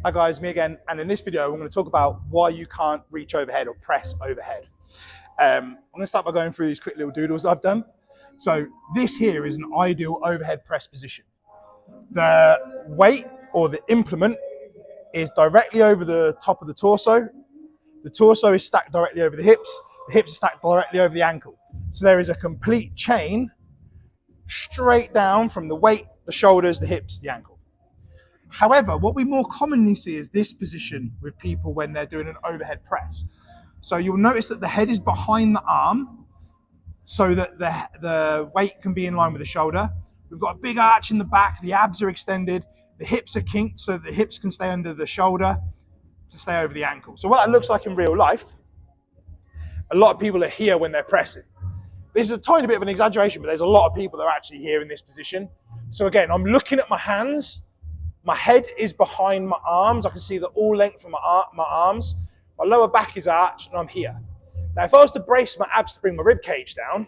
Hi guys, me again, and in this video we're going to talk about why you can't reach overhead or press overhead. I'm going to start by going through these quick little doodles I've done. So this here is an ideal overhead press position. The weight or the implement is directly over the top of the torso. The torso is stacked directly over the hips are stacked directly over the ankle. So there is a complete chain straight down from the weight, the shoulders, the hips, the ankle. However, what we more commonly see is this position with people when they're doing an overhead press. So you'll notice that the head is behind the arm so that the weight can be in line with the shoulder. We've got a big arch in the back, the abs are extended, the hips are kinked so that the hips can stay under the shoulder to stay over the ankle. So what that looks like in real life, a lot of people are here when they're pressing. This is a tiny bit of an exaggeration, but there's a lot of people that are actually here in this position. So again, I'm looking at my hands. My head is behind my arms. I can see the all length of my arms. My lower back is arched and I'm here. Now, if I was to brace my abs to bring my rib cage down,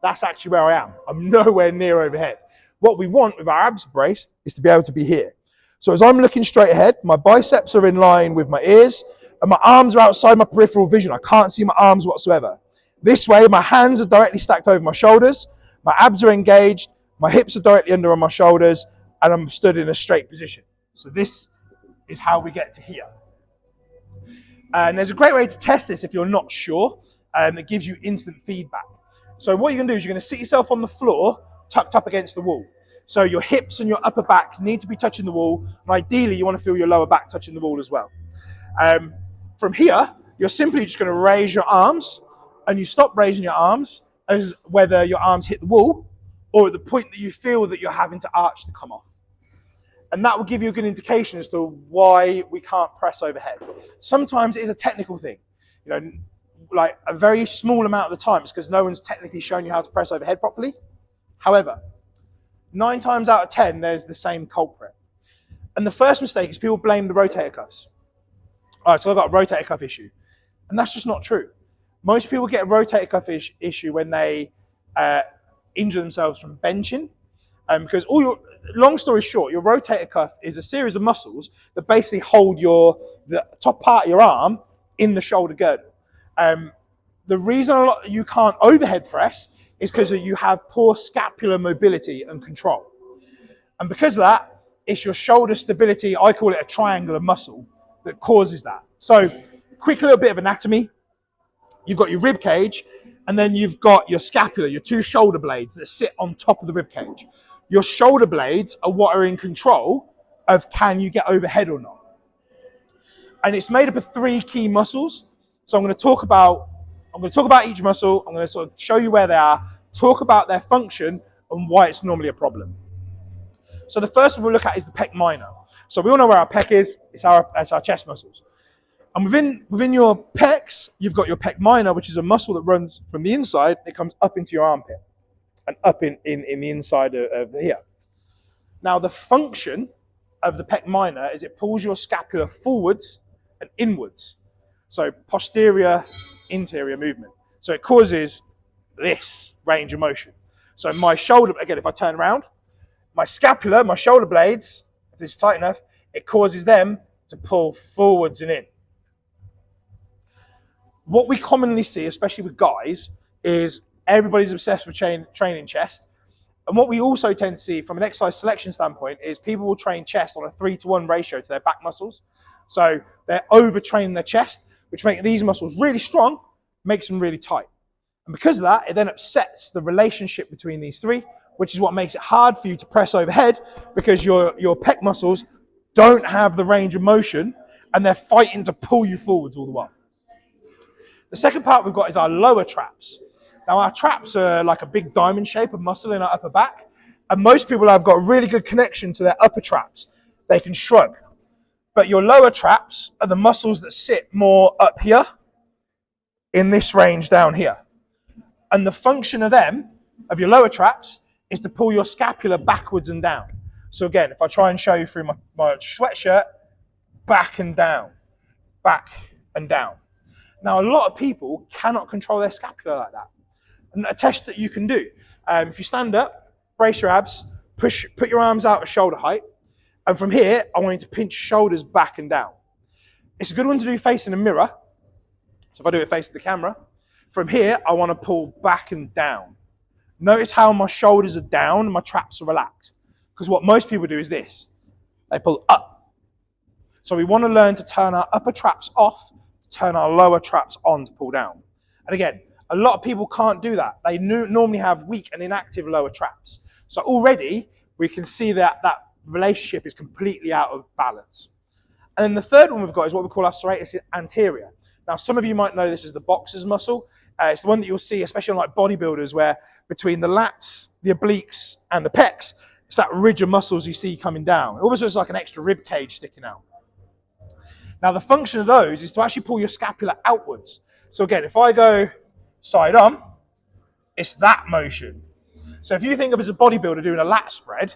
that's actually where I am. I'm nowhere near overhead. What we want with our abs braced is to be able to be here. So as I'm looking straight ahead, my biceps are in line with my ears and my arms are outside my peripheral vision. I can't see my arms whatsoever. This way, my hands are directly stacked over my shoulders. My abs are engaged. My hips are directly under on my shoulders. And I'm stood in a straight position. So this is how we get to here. And there's a great way to test this if you're not sure. It gives you instant feedback. So what you're going to do is you're going to sit yourself on the floor, tucked up against the wall. So your hips and your upper back need to be touching the wall. And ideally, you want to feel your lower back touching the wall as well. From here, you're simply just going to raise your arms. And you stop raising your arms as whether your arms hit the wall or at the point that you feel that you're having to arch to come off. And that will give you a good indication as to why we can't press overhead. Sometimes it is a technical thing. You know, like a very small amount of the time it's because no one's technically shown you how to press overhead properly. However, 9 times out of 10, there's the same culprit. And the first mistake is people blame the rotator cuffs. All right, so I've got a rotator cuff issue. And that's just not true. Most people get a rotator cuff issue when they injure themselves from benching. Because long story short, your rotator cuff is a series of muscles that basically hold the top part of your arm in the shoulder girdle. The reason you can't overhead press is because you have poor scapular mobility and control. And because of that, it's your shoulder stability, I call it a triangular muscle, that causes that. So, quick little bit of anatomy. You've got your rib cage, and then you've got your scapula, your 2 shoulder blades that sit on top of the rib cage. Your shoulder blades are what are in control of can you get overhead or not. And it's made up of 3 key muscles. So I'm going to talk about each muscle. I'm going to sort of show you where they are, talk about their function and why it's normally a problem. So the first one we'll look at is the pec minor. So we all know where our pec is. It's our chest muscles. And within your pecs, you've got your pec minor, which is a muscle that runs from the inside. It comes up into your armpit and up in the inside of here. Now, the function of the pec minor is it pulls your scapula forwards and inwards. So posterior, interior movement. So it causes this range of motion. So my shoulder, again, if I turn around, my scapula, my shoulder blades, if this is tight enough, it causes them to pull forwards and in. What we commonly see, especially with guys, is everybody's obsessed with training chest. And what we also tend to see from an exercise selection standpoint is people will train chest on a 3-to-1 ratio to their back muscles. So they're overtraining their chest, which makes these muscles really strong, makes them really tight. And because of that, it then upsets the relationship between these 3, which is what makes it hard for you to press overhead because your pec muscles don't have the range of motion and they're fighting to pull you forwards all the while. The second part we've got is our lower traps. Now, our traps are like a big diamond shape of muscle in our upper back, and most people have got a really good connection to their upper traps. They can shrug. But your lower traps are the muscles that sit more up here in this range down here. And the function of them, of your lower traps, is to pull your scapula backwards and down. So again, if I try and show you through my sweatshirt, back and down, back and down. Now, a lot of people cannot control their scapula like that. And a test that you can do, if you stand up, brace your abs, put your arms out at shoulder height, And from here, I want you to pinch shoulders back and down. It's a good one to do facing a mirror. So if I do it facing the camera, from here, I want to pull back and down. Notice how my shoulders are down and my traps are relaxed. Because what most people do is this. They pull up. So we want to learn to turn our upper traps off, turn our lower traps on to pull down. And again, a lot of people can't do that. They normally have weak and inactive lower traps. So already we can see that that relationship is completely out of balance. And then the third one we've got is what we call our serratus anterior. Now, some of you might know this as the boxer's muscle. It's the one that you'll see, especially on like bodybuilders, where between the lats, the obliques, and the pecs, it's that ridge of muscles you see coming down. It almost looks like an extra rib cage sticking out. Now, the function of those is to actually pull your scapula outwards. So again, if I go side on, it's that motion. So if you think of as a bodybuilder doing a lat spread,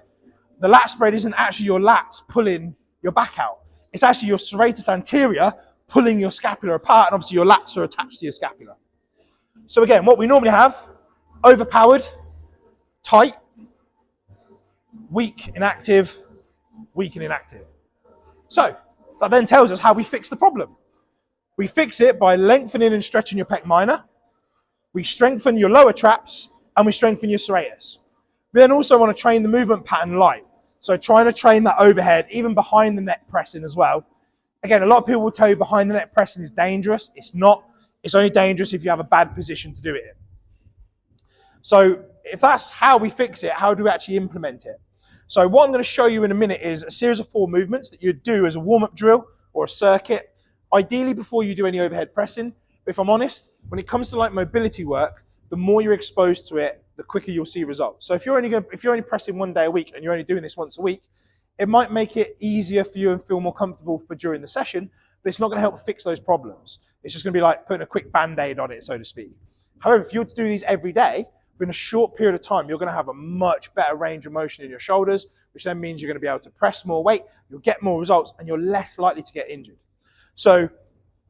the lat spread isn't actually your lats pulling your back out. It's actually your serratus anterior pulling your scapula apart, and obviously your lats are attached to your scapula. So again, what we normally have, overpowered, tight, weak, inactive, weak and inactive. So that then tells us how we fix the problem. We fix it by lengthening and stretching your pec minor. We strengthen your lower traps, and we strengthen your serratus. We then also want to train the movement pattern light. So trying to train that overhead, even behind the neck pressing as well. Again, a lot of people will tell you behind the neck pressing is dangerous. It's not. It's only dangerous if you have a bad position to do it in. So if that's how we fix it, how do we actually implement it? So what I'm going to show you in a minute is a series of 4 movements that you'd do as a warm-up drill or a circuit, ideally before you do any overhead pressing. But if I'm honest, when it comes to like mobility work, the more you're exposed to it, the quicker you'll see results. So if you're only pressing 1 day a week and you're only doing this once a week, it might make it easier for you and feel more comfortable for during the session, but it's not going to help fix those problems. It's just going to be like putting a quick band-aid on it, so to speak. However, if you were to do these every day, within a short period of time, you're going to have a much better range of motion in your shoulders, which then means you're going to be able to press more weight, you'll get more results, and you're less likely to get injured. So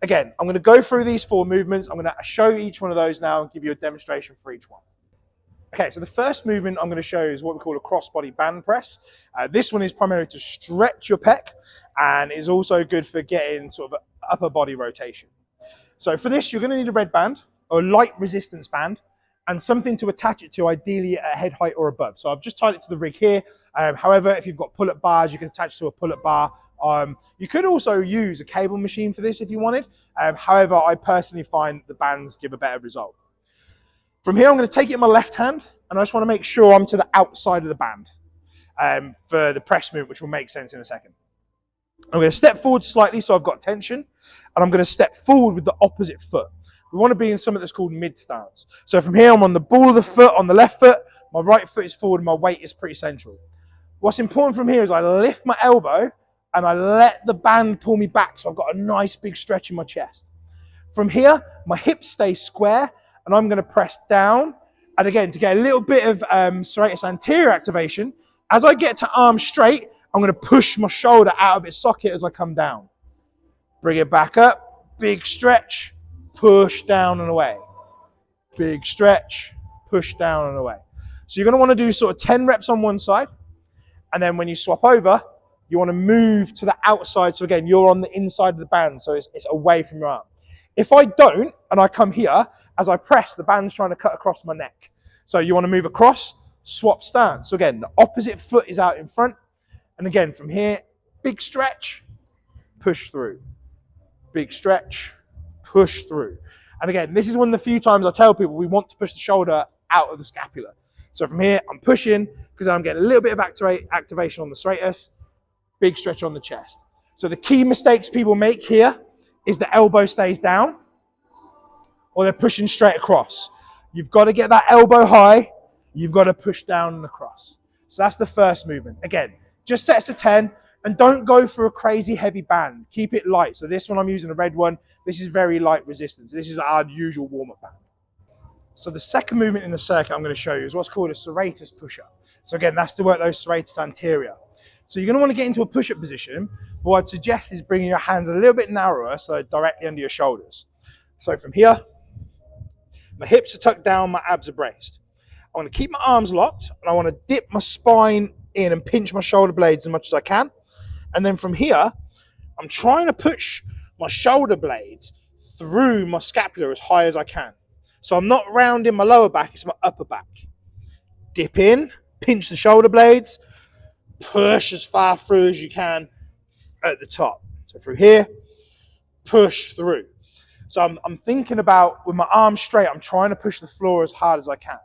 again, I'm going to go through these 4 movements. I'm going to show you each one of those now and give you a demonstration for each one. Okay, so the first movement I'm going to show is what we call a cross-body band press. This one is primarily to stretch your pec and is also good for getting sort of upper body rotation. So for this, you're going to need a red band or a light resistance band and something to attach it to, ideally at head height or above. So I've just tied it to the rig here. However, if you've got pull-up bars, you can attach to a pull-up bar. You could also use a cable machine for this if you wanted. However, I personally find the bands give a better result. From here, I'm going to take it in my left hand, and I just want to make sure I'm to the outside of the band for the press movement, which will make sense in a second. I'm going to step forward slightly so I've got tension, and I'm going to step forward with the opposite foot. We want to be in something that's called mid stance. So from here, I'm on the ball of the foot on the left foot, my right foot is forward, and my weight is pretty central. What's important from here is I lift my elbow, and I let the band pull me back, so I've got a nice big stretch in my chest. From here, my hips stay square, and I'm going to press down. And again, to get a little bit of serratus anterior activation, as I get to arm straight, I'm going to push my shoulder out of its socket as I come down. Bring it back up, big stretch, push down and away. Big stretch, push down and away. So you're going to want to do sort of 10 reps on one side. And then when you swap over, you want to move to the outside. So again, you're on the inside of the band, so it's away from your arm. If I don't, and I come here, as I press, the band's trying to cut across my neck. So you want to move across, swap stance. So again, the opposite foot is out in front. And again, from here, big stretch, push through. Big stretch, push through. And again, this is one of the few times I tell people we want to push the shoulder out of the scapula. So from here, I'm pushing because I'm getting a little bit of activation on the serratus, big stretch on the chest. So the key mistakes people make here is the elbow stays down, or they're pushing straight across. You've got to get that elbow high. You've got to push down and across. So that's the first movement. Again, just set us a 10 and don't go for a crazy heavy band. Keep it light. So this one I'm using a red one. This is very light resistance. This is our usual warm-up band. So the second movement in the circuit I'm going to show you is what's called a serratus push-up. So again, that's to work those serratus anterior. So you're going to want to get into a push-up position. But what I'd suggest is bringing your hands a little bit narrower, so directly under your shoulders. So from here, my hips are tucked down, my abs are braced. I want to keep my arms locked, and I want to dip my spine in and pinch my shoulder blades as much as I can. And then from here, I'm trying to push my shoulder blades through my scapula as high as I can. So I'm not rounding my lower back, it's my upper back. Dip in, pinch the shoulder blades, push as far through as you can at the top. So through here, push through. So I'm thinking about, with my arms straight, I'm trying to push the floor as hard as I can.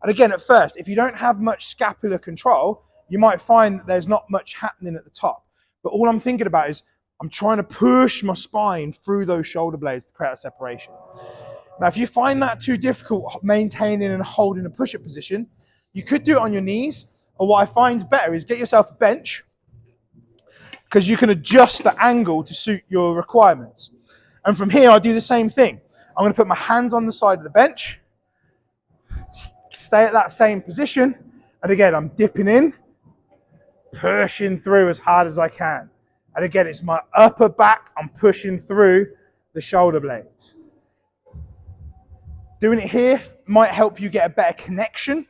And again, at first, if you don't have much scapular control, you might find that there's not much happening at the top. But all I'm thinking about is I'm trying to push my spine through those shoulder blades to create a separation. Now, if you find that too difficult maintaining and holding a push-up position, you could do it on your knees, or what I find is better is get yourself a bench, because you can adjust the angle to suit your requirements. And from here, I'll do the same thing. I'm going to put my hands on the side of the bench, stay at that same position, and again, I'm dipping in, pushing through as hard as I can. And again, it's my upper back, I'm pushing through the shoulder blades. Doing it here might help you get a better connection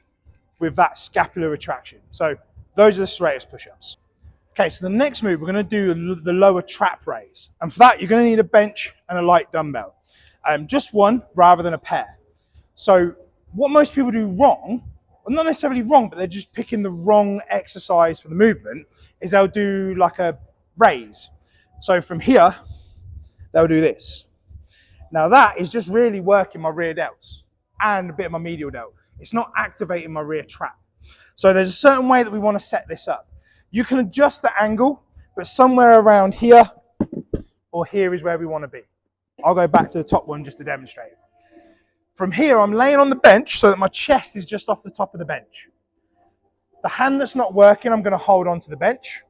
with that scapular retraction. So those are the serratus push-ups. Okay, so the next move, we're going to do the lower trap raise. And for that, you're going to need a bench and a light dumbbell. Just one rather than a pair. So what most people do wrong, well, not necessarily wrong, but they're just picking the wrong exercise for the movement, is they'll do like a raise. So from here, they'll do this. Now that is just really working my rear delts and a bit of my medial delt. It's not activating my rear trap. So there's a certain way that we want to set this up. You can adjust the angle, but somewhere around here or here is where we want to be. I'll go back to the top one just to demonstrate. From here, I'm laying on the bench so that my chest is just off the top of the bench. The hand that's not working, I'm going to hold onto the bench.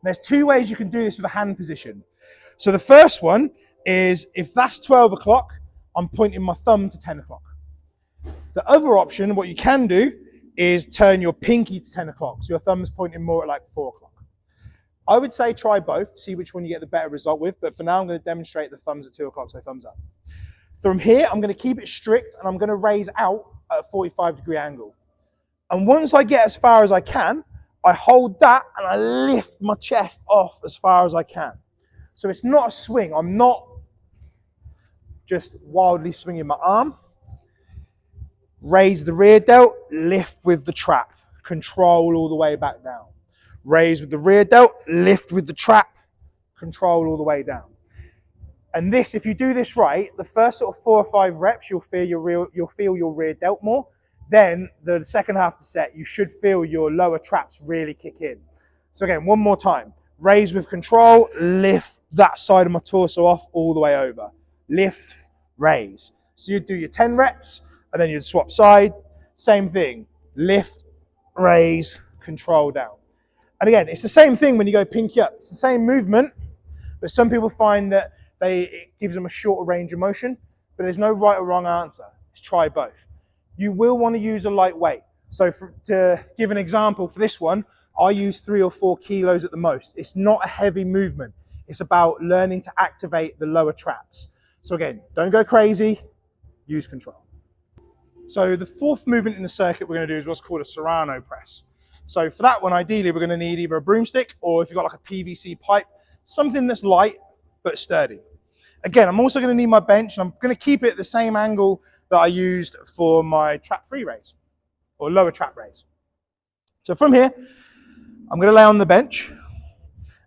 There's two ways you can do this with a hand position. So the first one is, if that's 12 o'clock, I'm pointing my thumb to 10 o'clock. The other option, what you can do, is turn your pinky to 10 o'clock. So your thumb's pointing more at like 4 o'clock. I would say try both to see which one you get the better result with. But for now, I'm going to demonstrate the thumbs at 2 o'clock, so thumbs up. From here, I'm going to keep it strict and I'm going to raise out at a 45-degree angle. And once I get as far as I can, I hold that and I lift my chest off as far as I can. So it's not a swing. I'm not just wildly swinging my arm. Raise the rear delt, lift with the trap. Control all the way back down. Raise with the rear delt, lift with the trap. Control all the way down. And this, if you do this right, the first sort of 4 or 5 reps, you'll feel your rear delt more. Then the second half of the set, you should feel your lower traps really kick in. So again, one more time. Raise with control, lift that side of my torso off all the way over. Lift, raise. So you'd do your 10 reps, and then you'd swap side. Same thing. Lift, raise, control down. And again, it's the same thing when you go pinky up. It's the same movement, but some people find that it gives them a shorter range of motion, but there's no right or wrong answer. Let's try both. You will want to use a light weight. So to give an example for this one, I use 3 or 4 kilos at the most. It's not a heavy movement. It's about learning to activate the lower traps. So again, don't go crazy, use control. So the fourth movement in the circuit we're going to do is what's called a Serrano press. So for that one, ideally, we're going to need either a broomstick or if you've got like a PVC pipe, something that's light but sturdy. Again, I'm also going to need my bench, and I'm going to keep it at the same angle that I used for my trap free raise or lower trap raise. So from here, I'm going to lay on the bench,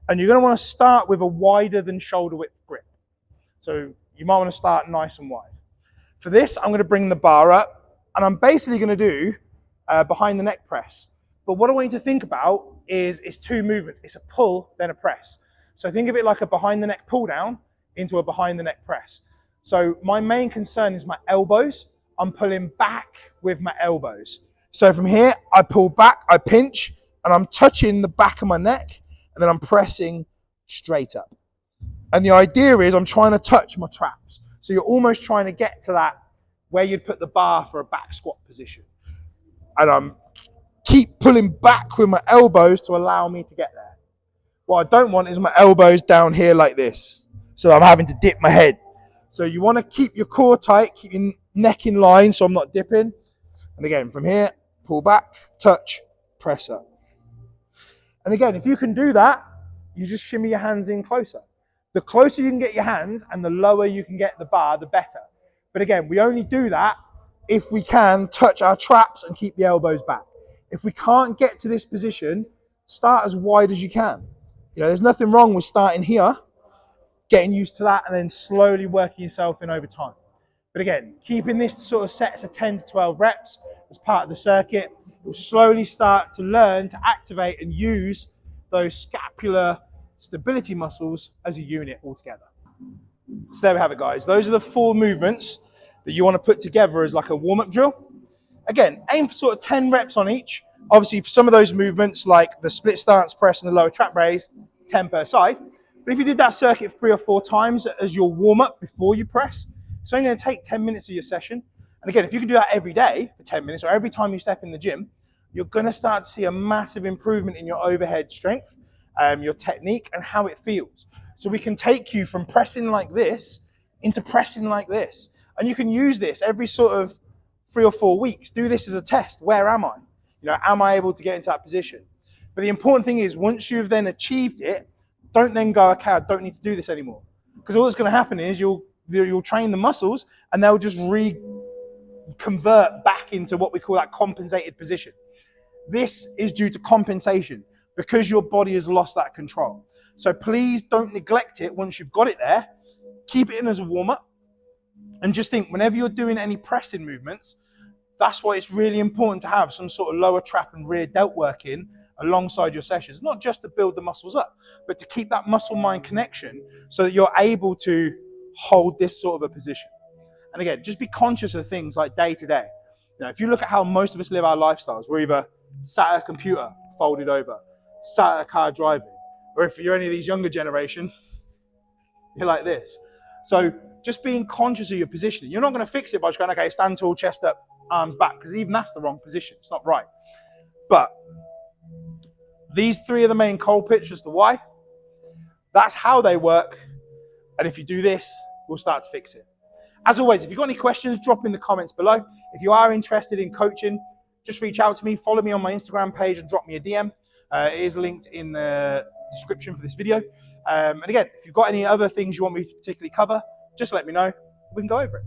and you're going to want to start with a wider than shoulder width grip. So you might want to start nice and wide. For this, I'm going to bring the bar up, and I'm basically going to do behind the neck press. But what I want you to think about is it's 2 movements. It's a pull, then a press. So think of it like a behind the neck pull down into a behind the neck press. So my main concern is my elbows. I'm pulling back with my elbows. So from here, I pull back, I pinch, and I'm touching the back of my neck, and then I'm pressing straight up. And the idea is I'm trying to touch my traps. So you're almost trying to get to that where you'd put the bar for a back squat position. And I'm keep pulling back with my elbows to allow me to get there. What I don't want is my elbows down here like this. So I'm having to dip my head. So you want to keep your core tight, keep your neck in line so I'm not dipping. And again, from here, pull back, touch, press up. And again, if you can do that you just shimmy your hands in closer. The closer you can get your hands and the lower you can get the bar, the better. But again, we only do that if we can touch our traps and keep the elbows back. If we can't get to this position, start as wide as you can. You know, there's nothing wrong with starting here, getting used to that, and then slowly working yourself in over time. But again, keeping this sort of sets of 10 to 12 reps as part of the circuit, you'll slowly start to learn to activate and use those scapular stability muscles as a unit altogether. So there we have it, guys. Those are the 4 movements that you want to put together as like a warm-up drill. Again, aim for sort of 10 reps on each. Obviously, for some of those movements, like the split stance press and the lower trap raise, 10 per side. But if you did that circuit 3 or 4 times as your warm-up before you press, it's only going to take 10 minutes of your session. And again, if you can do that every day for 10 minutes or every time you step in the gym, you're going to start to see a massive improvement in your overhead strength, your technique, and how it feels. So we can take you from pressing like this into pressing like this. And you can use this every sort of 3 or 4 weeks. Do this as a test. Where am I? You know, am I able to get into that position? But the important thing is, once you've then achieved it, don't then go, okay, I don't need to do this anymore. Because all that's going to happen is you'll train the muscles and they'll just convert back into what we call that compensated position. This is due to compensation because your body has lost that control. So please don't neglect it once you've got it there. Keep it in as a warm-up. And just think, whenever you're doing any pressing movements, that's why it's really important to have some sort of lower trap and rear delt work in alongside your sessions, not just to build the muscles up, but to keep that muscle-mind connection so that you're able to hold this sort of a position. And again, just be conscious of things like day to day. You know, if you look at how most of us live our lifestyles, we're either sat at a computer, folded over, sat at a car driving, or if you're any of these younger generation, you're like this. So just being conscious of your positioning. You're not going to fix it by just going, okay, stand tall, chest up, arms back, because even that's the wrong position. It's not right. But these 3 are the main culprits as to why. That's how they work. And if you do this, we'll start to fix it. As always, if you've got any questions, drop in the comments below. If you are interested in coaching, just reach out to me. Follow me on my Instagram page and drop me a DM. It is linked in the description for this video. And again, if you've got any other things you want me to particularly cover, just let me know. We can go over it.